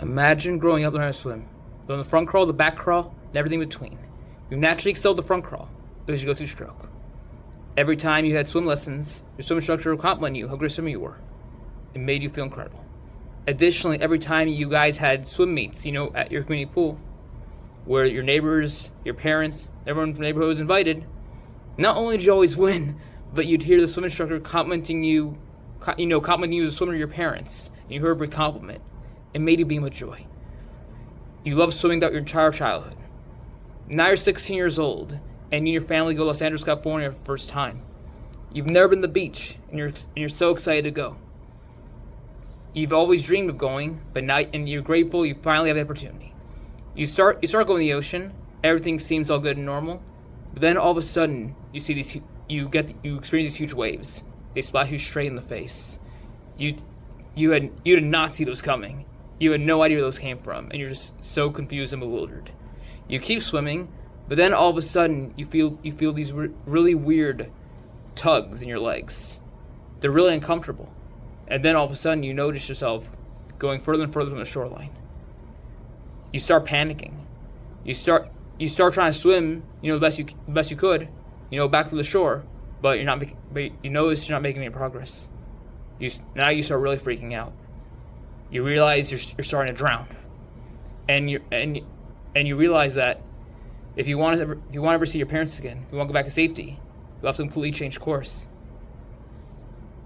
Imagine growing up learning how to swim. On the front crawl, the back crawl, and everything between. You naturally excelled the front crawl because you go two-stroke. Every time you had swim lessons, your swim instructor would compliment you how great a swimmer you were. It made you feel incredible. Additionally, every time you guys had swim meets, at your community pool, where your neighbors, your parents, everyone from the neighborhood was invited, not only did you always win, but you'd hear the swim instructor complimenting you as a swimmer to your parents, and you heard every compliment. It made you beam with joy. You loved swimming throughout your entire childhood. Now you're 16 years old, and you and your family go to Los Angeles, California for the first time. You've never been to the beach, and you're so excited to go. You've always dreamed of going, and you're grateful you finally have the opportunity. You start going to the ocean. Everything seems all good and normal, but then all of a sudden you see you experience these huge waves. They splash you straight in the face. You did not see those coming. You had no idea where those came from, and you're just so confused and bewildered. You keep swimming, but then all of a sudden you feel these really weird tugs in your legs. They're really uncomfortable, and then all of a sudden you notice yourself going further and further from the shoreline. You start panicking. You start trying to swim, the best you could, back to the shore, but you notice you're not making any progress. Now you start really freaking out. You realize you're starting to drown, and you realize that if you want to ever see your parents again, if you want to go back to safety, you'll have to completely change course.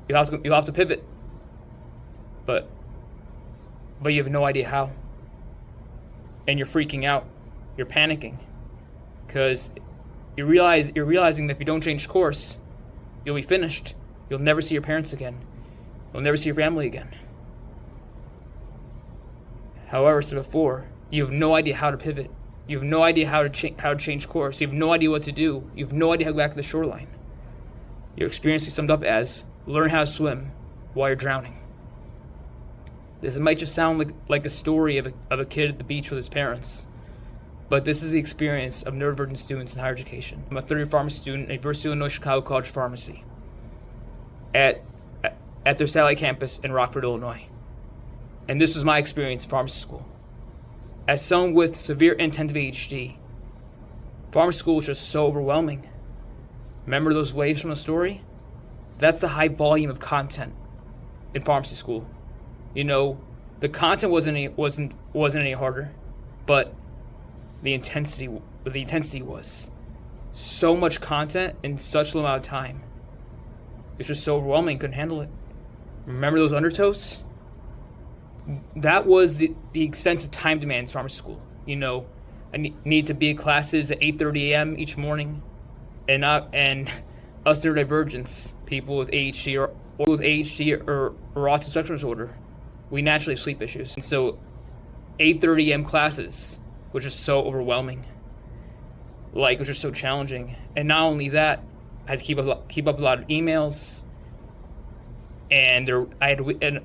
You'll have to pivot, but you have no idea how, and you're freaking out. You're panicking because you're realizing that if you don't change course, you'll be finished. You'll never see your parents again. You'll never see your family again. However, as before, you have no idea how to pivot. You have no idea how to change course. You have no idea what to do. You have no idea how to go back to the shoreline. Your experience is summed up as learn how to swim while you're drowning. This might just sound like a story of a kid at the beach with his parents, but this is the experience of neurodivergent students in higher education. I'm a third-year pharmacy student at University of Illinois Chicago College of Pharmacy at their satellite campus in Rockford, Illinois. And this was my experience in pharmacy school. As someone with severe intensive ADHD, pharmacy school was just so overwhelming. Remember those waves from the story? That's the high volume of content in pharmacy school. The content wasn't any harder, but the intensity was so much content in such a little amount of time. It's just so overwhelming, couldn't handle it. Remember those undertows? That was the extensive time demands in pharmacy school. I need to be at classes at 8:30 a.m. each morning, and us neurodivergents, people with ADHD or autism spectrum disorder, we naturally have sleep issues, and so 8:30 a.m. classes was just so overwhelming. It was just so challenging, and not only that, I had to keep up a lot of emails. And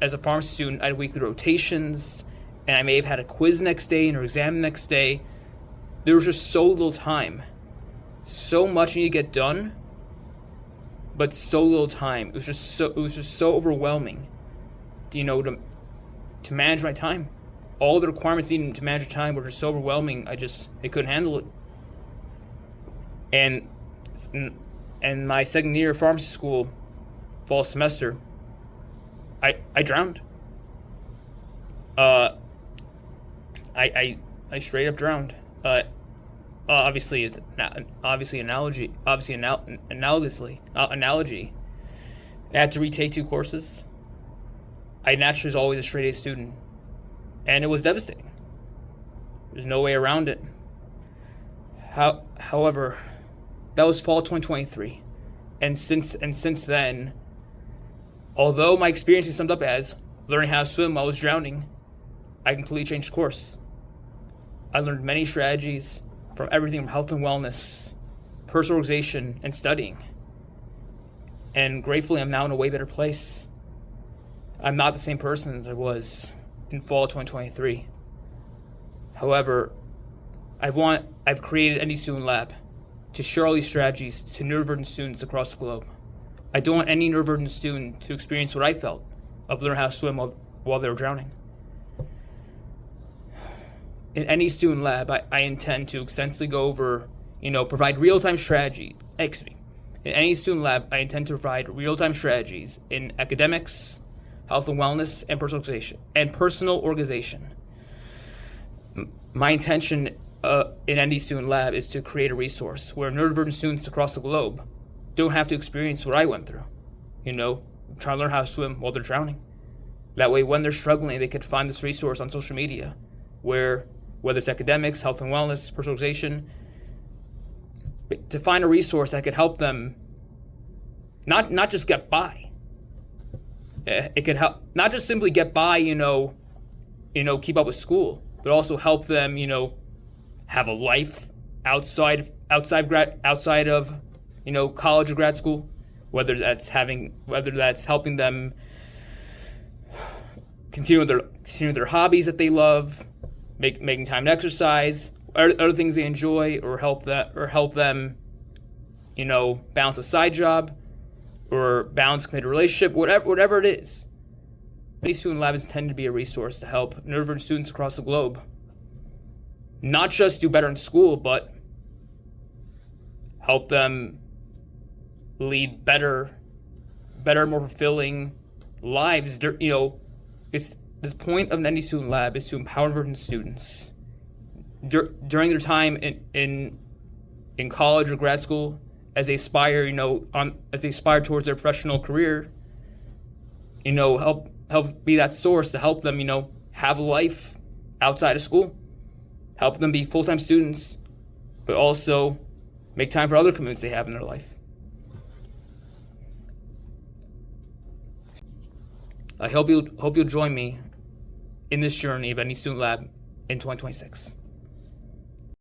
as a pharmacy student, I had weekly rotations, and I may have had a quiz next day and an exam the next day. There was just so little time, so much you need to get done, but so little time. It was just so overwhelming, to manage my time. All the requirements needed to manage your time were just so overwhelming. I couldn't handle it. And my second year of pharmacy school, fall semester, I drowned. I straight up drowned. Obviously it's analogy. I had to retake 2 courses. I naturally was always a straight A student, and it was devastating. There's no way around it. However, that was fall 2023, and since then, although my experience is summed up as learning how to swim while I was drowning, I completely changed course. I learned many strategies from everything from health and wellness, personal organization, and studying. And gratefully, I'm now in a way better place. I'm not the same person as I was in fall 2023. However, I've created ND Student Lab to share all these strategies to neurodivergent students across the globe. I don't want any neurodivergent student to experience what I felt of learning how to swim while they were drowning. in any student lab, I intend to extensively go over, provide real-time strategy. Excuse me. In any student lab, I intend to provide real-time strategies in academics, health and wellness, and personal organization. My intention in any student lab is to create a resource where neurodivergent students across the globe don't have to experience what I went through. Trying to learn how to swim while they're drowning. That way, when they're struggling, they could find this resource on social media, where whether it's academics, health and wellness, personalization, to find a resource that could help them not just get by. It could help not just simply get by, keep up with school, but also help them, have a life outside of, college or grad school. Whether that's helping them continue their hobbies that they love, making time to exercise, other things they enjoy, or help them, balance a side job, or balance a committed relationship, whatever it is. Many student labs tend to be a resource to help neurodivergent students across the globe not just do better in school, but help them lead better, more fulfilling lives. It's the point of any student lab is to empower neurodivergent students during their time in college or grad school, as they aspire, towards their professional career. Help be that source to help them, have a life outside of school, help them be full-time students, but also make time for other commitments they have in their life. I hope you'll join me in this journey of any student lab in 2026.